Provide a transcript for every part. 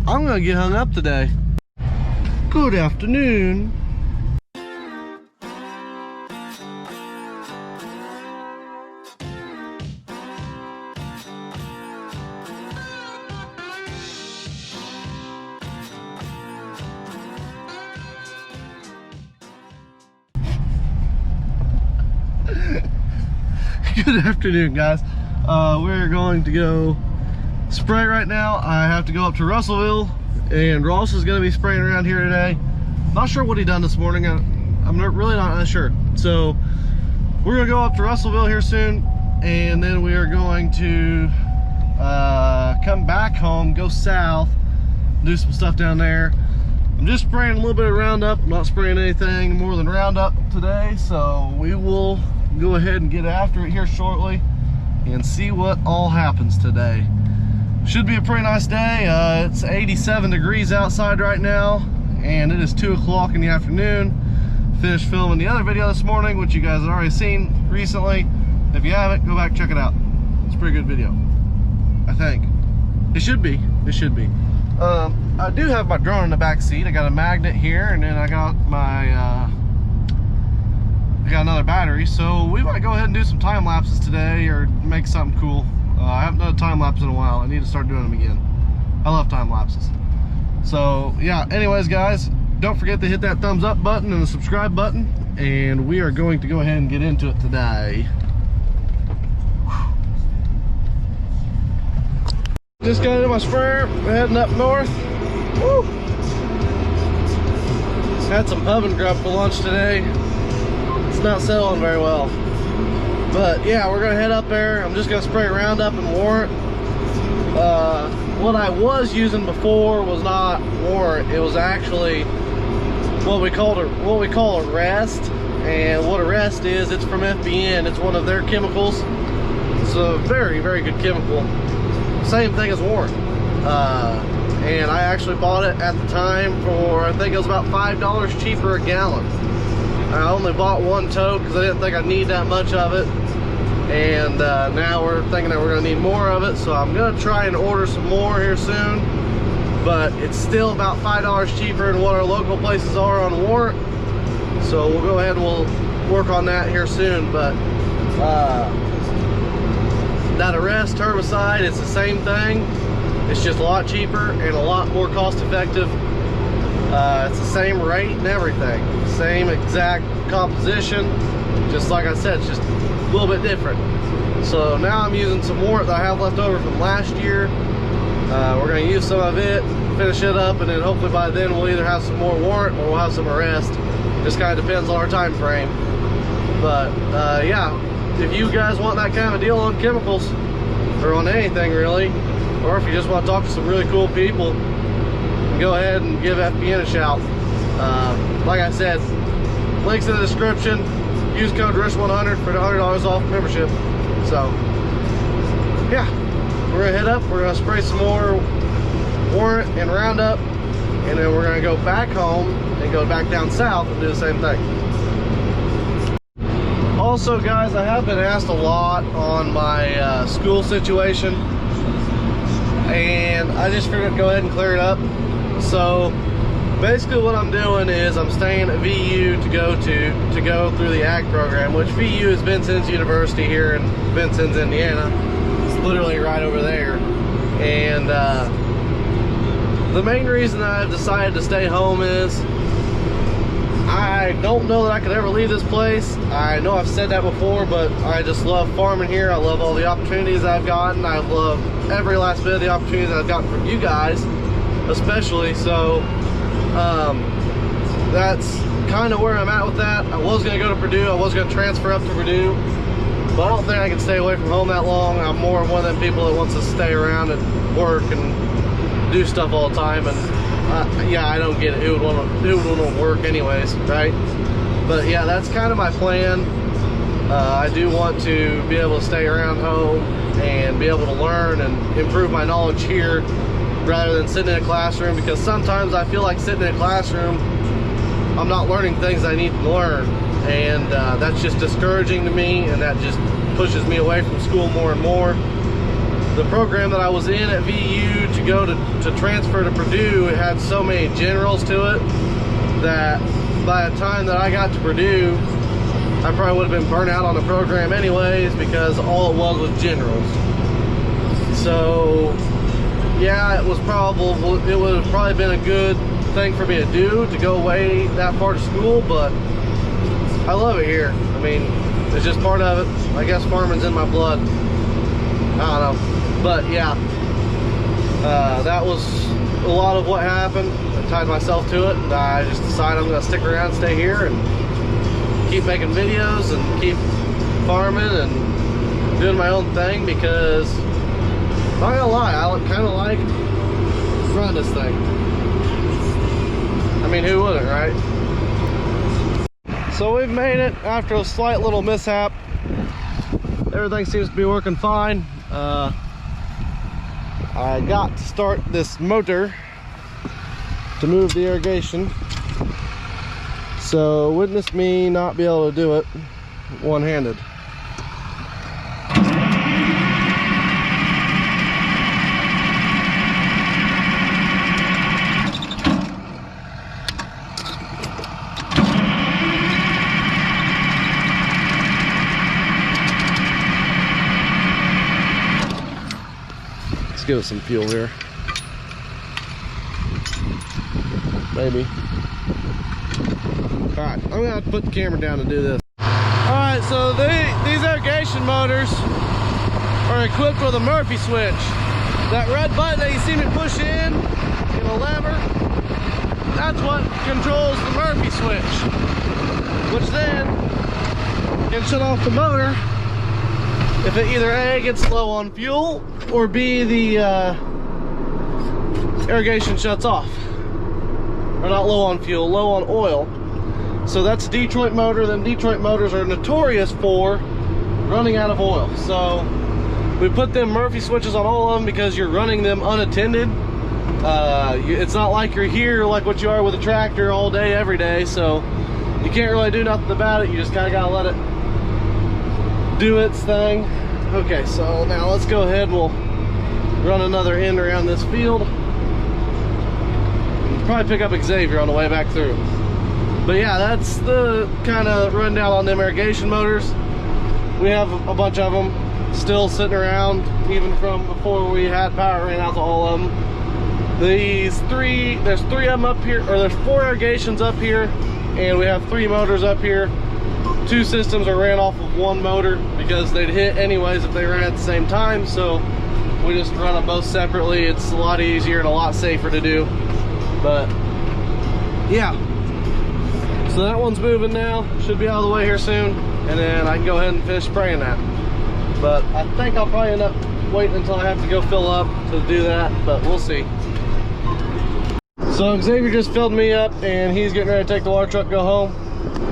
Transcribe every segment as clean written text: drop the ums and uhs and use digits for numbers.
I'm gonna get hung up today. Good afternoon. Good afternoon, guys. We're going to go spray right now. I have to go up to Russellville, and Ross is going to be spraying around here today. Not sure what he done this morning. I'm really not sure. So we're going to go up to Russellville here soon, and then we are going to come back home, go south, do some stuff down there. I'm just spraying a little bit of Roundup. I'm not spraying anything more than Roundup today, so we will go ahead and get after it here shortly and see what all happens today. Should be a pretty nice day. It's 87 degrees outside right now, and it is 2 o'clock in the afternoon. Finished filming the other video this morning, which you guys have already seen recently. If you haven't, go back and check it out. It's a pretty good video, I think. It should be. It should be. I do have my drone in the back seat. I got a magnet here, and then I got my I got another battery, so we might go ahead and do some time lapses today or make something cool. I haven't done a time lapse in a while. I need to start doing them again. I love time lapses. So yeah, anyways guys, don't forget to hit that thumbs up button and the subscribe button, and we are going to go ahead and get into it today. Just got into my sprayer, we're heading up north. Woo! Had some pub and grub for lunch today. It's not selling very well, but yeah, we're gonna head up there. I'm just gonna spray Roundup and Warrant. What I was using before was not Warrant. It was actually what we call a rest. And what a rest is, it's from FBN. It's one of their chemicals. It's a very, very good chemical. Same thing as Warrant. And I actually bought it at the time for, I think it was about $5 cheaper a gallon. I only bought one tote because I didn't think I'd need that much of it, and now we're thinking that we're going to need more of it, so I'm going to try and order some more here soon. But it's still about $5 cheaper than what our local places are on Warrant, so we'll go ahead and we'll work on that here soon. But that Arrest herbicide, it's the same thing, it's just a lot cheaper and a lot more cost effective. It's the same rate and everything, same exact composition, just like I said, it's just a little bit different. So now I'm using some Warrant that I have left over from last year. We're going to use some of it, finish it up, and then hopefully by then we'll either have some more Warrant or we'll have some Arrest. Just kind of depends on our time frame. But yeah, if you guys want that kind of deal on chemicals, or on anything really, or if you just want to talk to some really cool people, go ahead and give FBN a shout. Like I said, links in the description. Use code RISH100 for the $100 off membership. So yeah, we're gonna head up, we're gonna spray some more Warrant and Roundup, and then we're gonna go back home and go back down south and do the same thing. Also guys, I have been asked a lot on my school situation, and I just figured I'd go ahead and clear it up. So basically what I'm doing is I'm staying at VU to go through the ag program, which VU is Vincennes University here in Vincennes, Indiana. It's literally right over there. And the main reason that I've decided to stay home is I don't know that I could ever leave this place. I know I've said that before, but I just love farming here. I love all the opportunities I've gotten. I love every last bit of the opportunities I've gotten from you guys, especially. So that's kind of where I'm at with that. I was going to go to Purdue. I was going to transfer up to Purdue, but I don't think I can stay away from home that long. I'm more one of them people that wants to stay around and work and do stuff all the time. And yeah, I don't get it. Who would want to work anyways, right? But yeah, that's kind of my plan. I do want to be able to stay around home and be able to learn and improve my knowledge here rather than sitting in a classroom, because sometimes I feel like sitting in a classroom I'm not learning things I need to learn, and that's just discouraging to me, and that just pushes me away from school more and more. the program that I was in at VU to go to transfer to Purdue, it had so many generals to it that by the time that I got to Purdue, I probably would have been burnt out on the program anyways, because all it was generals. So yeah, it would have probably been a good thing for me to do, to go away that far to school, but I love it here. I mean, it's just part of it. I guess farming's in my blood. I don't know, but yeah, that was a lot of what happened. I tied myself to it, and I just decided I'm gonna stick around and stay here and keep making videos and keep farming and doing my own thing, because I'm not gonna lie, I kind of like running this thing. I mean, who wouldn't, right? So we've made it after a slight little mishap. Everything seems to be working fine. I got to start this motor to move the irrigation. So witness me not be able to do it one-handed. Give it some fuel here. Maybe. Alright, I'm gonna have to put the camera down to do this. Alright, so these irrigation motors are equipped with a Murphy switch. That red button that you see me push in a lever, that's what controls the Murphy switch, which then can shut off the motor if it either A, gets low on fuel, or B, the irrigation shuts off. Or not low on fuel, low on oil. So that's a Detroit motor. Them Detroit motors are notorious for running out of oil. So we put them Murphy switches on all of them because you're running them unattended. It's not like you're here like what you are with a tractor all day, every day. So you can't really do nothing about it. You just kind of gotta let it do its thing. Okay, so now let's go ahead and we'll run another end around this field. Probably pick up Xavier on the way back through. But yeah, that's the kind of rundown on them irrigation motors. We have a bunch of them still sitting around, even from before we had power ran out to all of them. There's three of them up here, or there's 4 irrigations up here, and we have 3 motors up here. 2 systems are ran off of 1 motor because they'd hit anyways if they ran at the same time, so we just run them both separately. It's a lot easier and a lot safer to do. But yeah, so that one's moving now, should be out of the way here soon, and then I can go ahead and finish spraying that. But I think I'll probably end up waiting until I have to go fill up to do that, but we'll see. So Xavier just filled me up and he's getting ready to take the water truck, go home.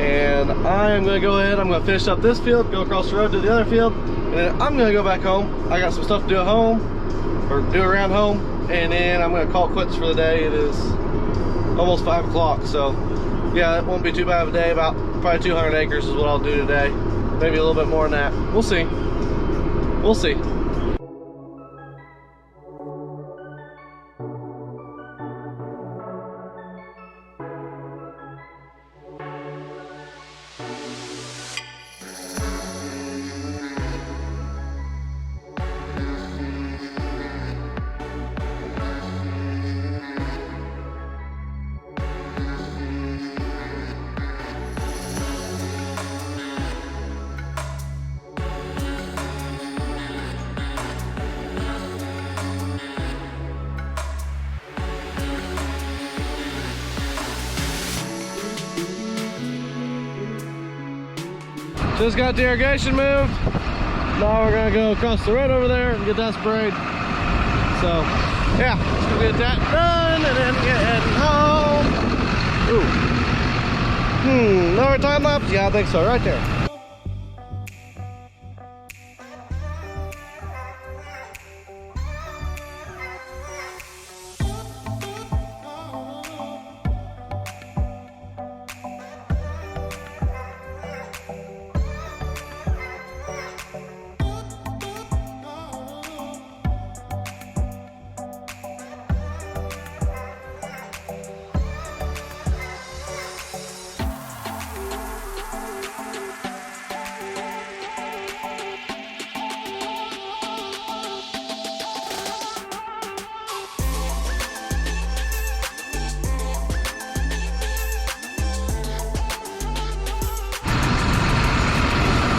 And I am gonna go ahead, I'm gonna finish up this field, go across the road to the other field, and then I'm gonna go back home. I got some stuff to do at home, or do around home, and then I'm gonna call quits for the day. It is almost 5 o'clock, so yeah, it won't be too bad of a day. About probably 200 acres is what I'll do today. Maybe a little bit more than that. We'll see. We'll see. Just got the irrigation moved. Now we're gonna go across the road over there and get that sprayed. So yeah, let's go get that done and then get heading home. Ooh. Another time lapse? Yeah, I think so, right there.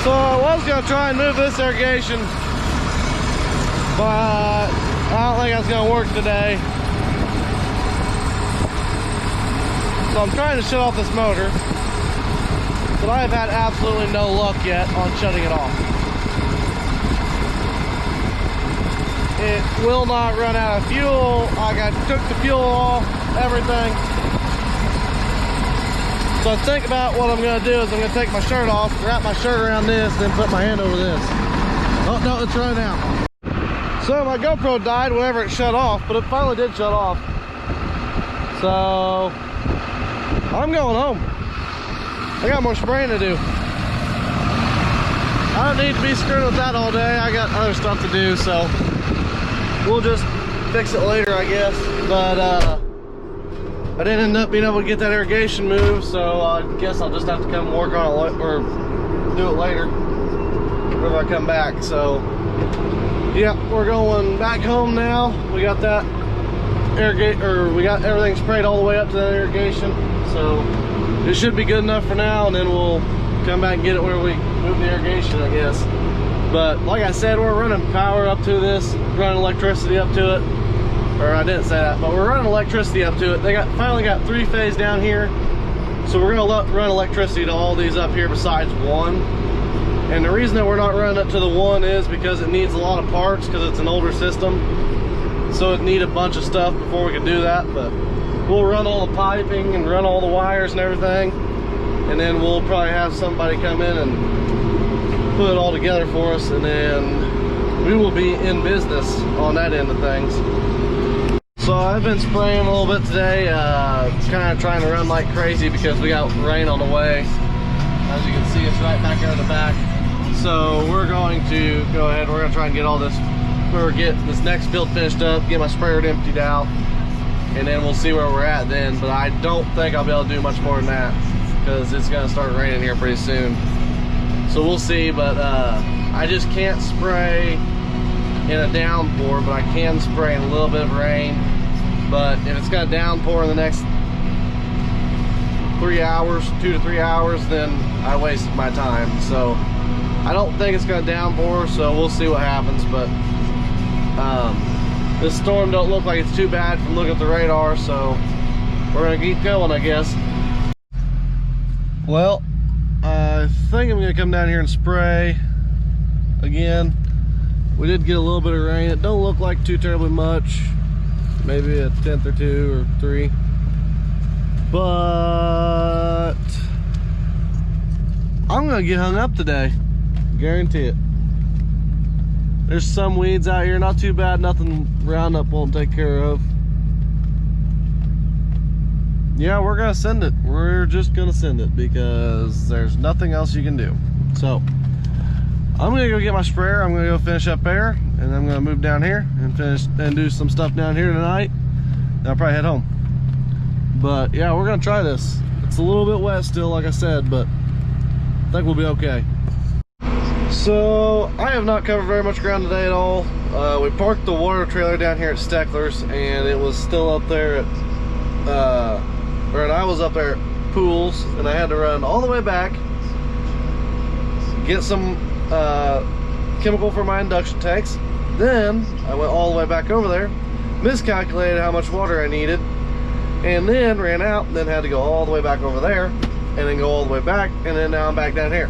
So I was gonna try and move this irrigation, but I don't think that's gonna work today. So I'm trying to shut off this motor, but I have had absolutely no luck yet on shutting it off. It will not run out of fuel. I took the fuel off, everything. So I think about what I'm gonna do is I'm gonna take my shirt off, wrap my shirt around this, then put my hand over this. Oh no, it's running out. So my GoPro died whenever it shut off, but it finally did shut off. So I'm going home. I got more spraying to do. I don't need to be screwing with that all day. I got other stuff to do, so we'll just fix it later, I guess. But I didn't end up being able to get that irrigation moved, so I guess I'll just have to come work on it or do it later whenever I come back. So yeah, we're going back home now. We got that we got everything sprayed all the way up to that irrigation, so it should be good enough for now, and then we'll come back and get it where we move the irrigation, I guess. But like I said, we're running power up to this, running electricity up to it. Or I didn't say that, but we're running electricity up to it. They finally got 3-phase down here, so we're gonna run electricity to all these up here besides one. And the reason that we're not running it to the one is because it needs a lot of parts, because it's an older system, so it needs a bunch of stuff before we can do that. But we'll run all the piping and run all the wires and everything, and then we'll probably have somebody come in and put it all together for us, and then we will be in business on that end of things. So I've been spraying a little bit today, kind of trying to run like crazy because we got rain on the way. As you can see, it's right back here in the back. So we're going to go ahead, we're going to try and get all this, or get this next field finished up, get my sprayer emptied out, and then we'll see where we're at then. But I don't think I'll be able to do much more than that because it's going to start raining here pretty soon. So we'll see, but I just can't spray in a downpour, but I can spray in a little bit of rain. But if it's gonna downpour in the next 3 hours, 2 to 3 hours, then I wasted my time. So I don't think it's gonna downpour, so we'll see what happens. But this storm don't look like it's too bad from looking at the radar, so we're gonna keep going, I guess. Well, I think I'm gonna come down here and spray again. We did get a little bit of rain. It don't look like too terribly much. Maybe a 1/10 or 2 or 3. But I'm gonna get hung up today. Guarantee it. There's some weeds out here, not too bad, nothing Roundup won't take care of. Yeah, we're gonna send it. We're just gonna send it because there's nothing else you can do. So I'm gonna go get my sprayer. I'm gonna go finish up there, and I'm gonna move down here and finish and do some stuff down here tonight. Then I'll probably head home. But yeah, we're gonna try this. It's a little bit wet still, like I said, but I think we'll be okay. So I have not covered very much ground today at all. We parked the water trailer down here at Steckler's, and it was still up there at, and I was up there at Pools, and I had to run all the way back, get some chemical for my induction tanks. Then I went all the way back over there, miscalculated how much water I needed, and then ran out, and then had to go all the way back over there, and then go all the way back, and then now I'm back down here.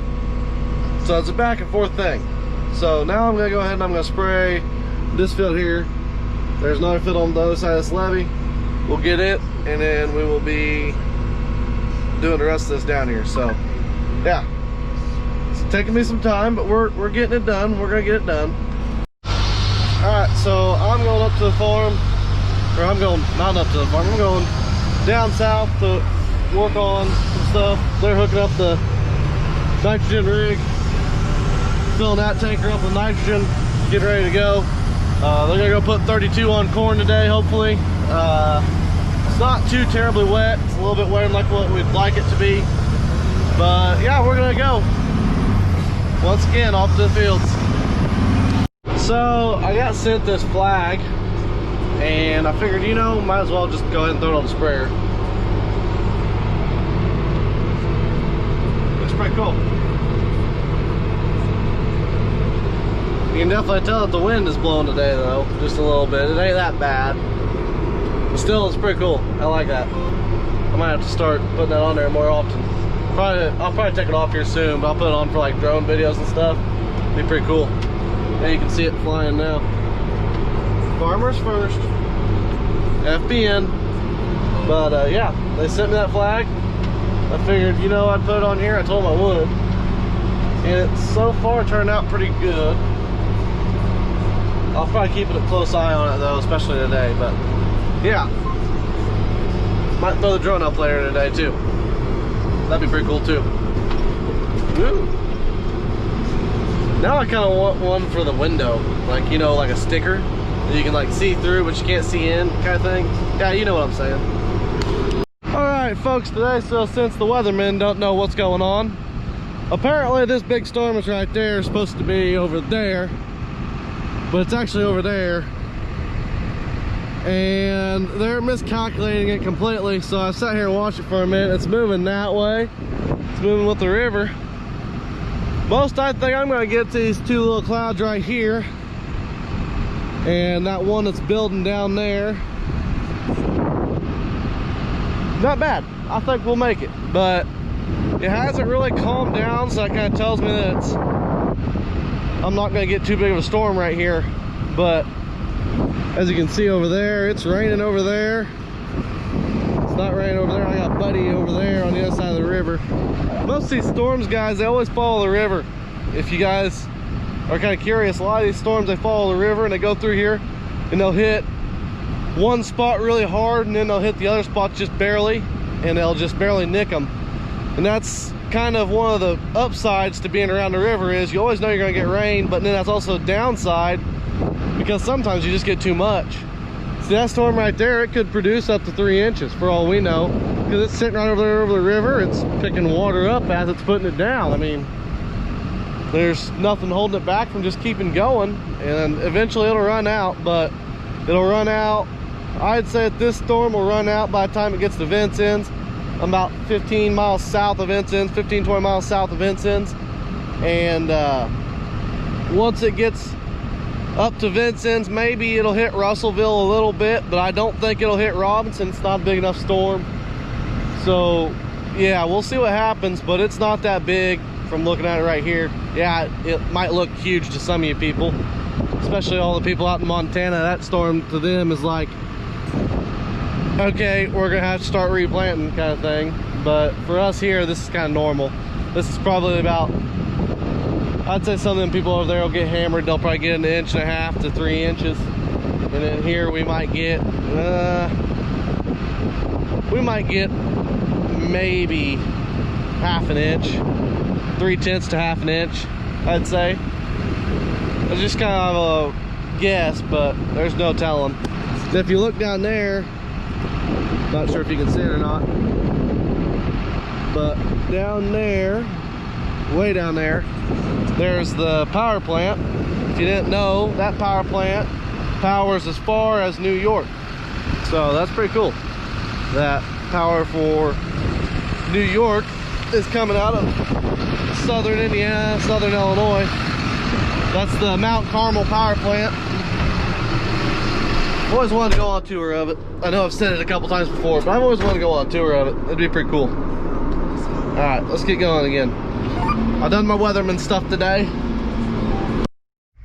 So it's a back and forth thing. So now I'm gonna go ahead and I'm gonna spray this field here. There's another field on the other side of this levee. We'll get it, and then we will be doing the rest of this down here. So yeah, it's taking me some time, but we're getting it done. We're gonna get it done. All right, so I'm going up to the farm, or I'm going not up to the farm. I'm going down south to work on some stuff. They're hooking up the nitrogen rig, filling that tanker up with nitrogen, getting ready to go. They're gonna go put 32 on corn today, hopefully. It's not too terribly wet. It's a little bit wetter than like what we'd like it to be. But yeah, we're gonna go. Once again, off to the fields. So I got sent this flag, and I figured, you know, might as well just go ahead and throw it on the sprayer. Looks pretty cool. You can definitely tell that the wind is blowing today though, just a little bit. It ain't that bad. But still, it's pretty cool. I like that. I might have to start putting that on there more often. I'll probably take it off here soon, but I'll put it on for like drone videos and stuff. Be pretty cool. And you can see it flying now. Farmers first. FBN. But yeah, they sent me that flag. I figured, you know, I'd put it on here. I told them I would. And it so far turned out pretty good. I'll probably keep a close eye on it though, especially today. But yeah, might throw the drone up later today too. That'd be pretty cool too. Woo. Now I kind of want one for the window, like, you know, like a sticker that you can like see through but you can't see in, kind of thing. Yeah, you know what I'm saying. All right, folks, today, so since the weathermen don't know what's going on, apparently this big storm is right there, supposed to be over there, but it's actually over there, and they're miscalculating it completely. So I sat here and watched it for a minute. It's moving that way, it's moving with the river. Most I think I'm going to get to these two little clouds right here, and that one that's building down there. Not bad. I think we'll make it, but it hasn't really calmed down, so that kind of tells me that I'm not going to get too big of a storm right here. But as you can see over there, it's raining over there. It's not raining over there. I got Buddy over there on the other side of the river. Most of these storms, guys, they always follow the river. If you guys are kind of curious, a lot of these storms, they follow the river and they go through here and they'll hit one spot really hard and then they'll hit the other spot just barely, and they'll just barely nick them. And that's kind of one of the upsides to being around the river, is you always know you're going to get rain, but then that's also a downside because sometimes you just get too much. See that storm right there, it could produce up to 3 inches for all we know, because it's sitting right over there over the river. It's picking water up as it's putting it down. I mean, there's nothing holding it back from just keeping going, and eventually it'll run out. But it'll run out, I'd say that this storm will run out by the time it gets to Vincennes, about 15 miles south of Vincennes, 15-20 miles south of Vincennes. And once it gets up to Vincennes, maybe it'll hit Russellville a little bit, but I don't think it'll hit Robinson. It's not a big enough storm. So yeah, we'll see what happens, but it's not that big from looking at it right here. Yeah, it might look huge to some of you people, especially all the people out in Montana. That storm to them is like, okay, we're gonna have to start replanting kind of thing. But for us here, this is kind of normal. This is probably about, I'd say some of them people over there will get hammered. They'll probably get 1.5 to 3 inches. And then here we might get maybe half an inch, 3/10 to half an inch, I'd say. It's just kind of a guess, but there's no telling. If you look down there, not sure if you can see it or not, but down there, way down there, there's the power plant. If you didn't know, that power plant powers as far as New York. So that's pretty cool. That power for New York is coming out of southern Indiana, southern Illinois. That's the Mount Carmel power plant. I've always wanted to go on a tour of it. I know I've said it a couple times before, but I've always wanted to go on a tour of it. It'd be pretty cool. All right, let's get going again. I've done my weatherman stuff today.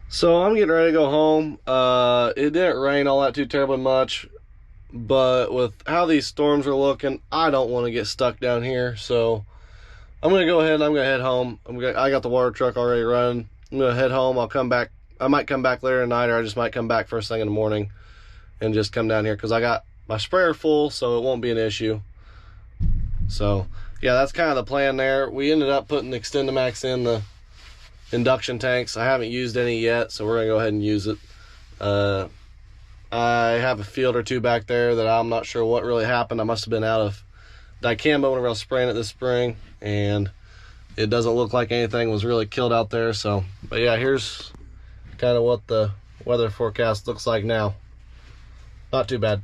So I'm getting ready to go home. It didn't rain all that too terribly much, but with how these storms are looking, I don't want to get stuck down here. So I'm gonna go ahead and I'm gonna head home. I got the water truck already running. I'm gonna head home. I'll come back. I might come back later tonight, or I just might come back first thing in the morning and just come down here, because I got my sprayer full, so it won't be an issue. So yeah, that's kind of the plan there. We ended up putting the Extendamax in the induction tanks. I haven't used any yet, so we're gonna go ahead and use it. I have a field or two back there that I'm not sure what really happened. I must have been out of dicamba whenever I was spraying it this spring, and it doesn't look like anything was really killed out there. So, but yeah, here's kind of what the weather forecast looks like now. Not too bad.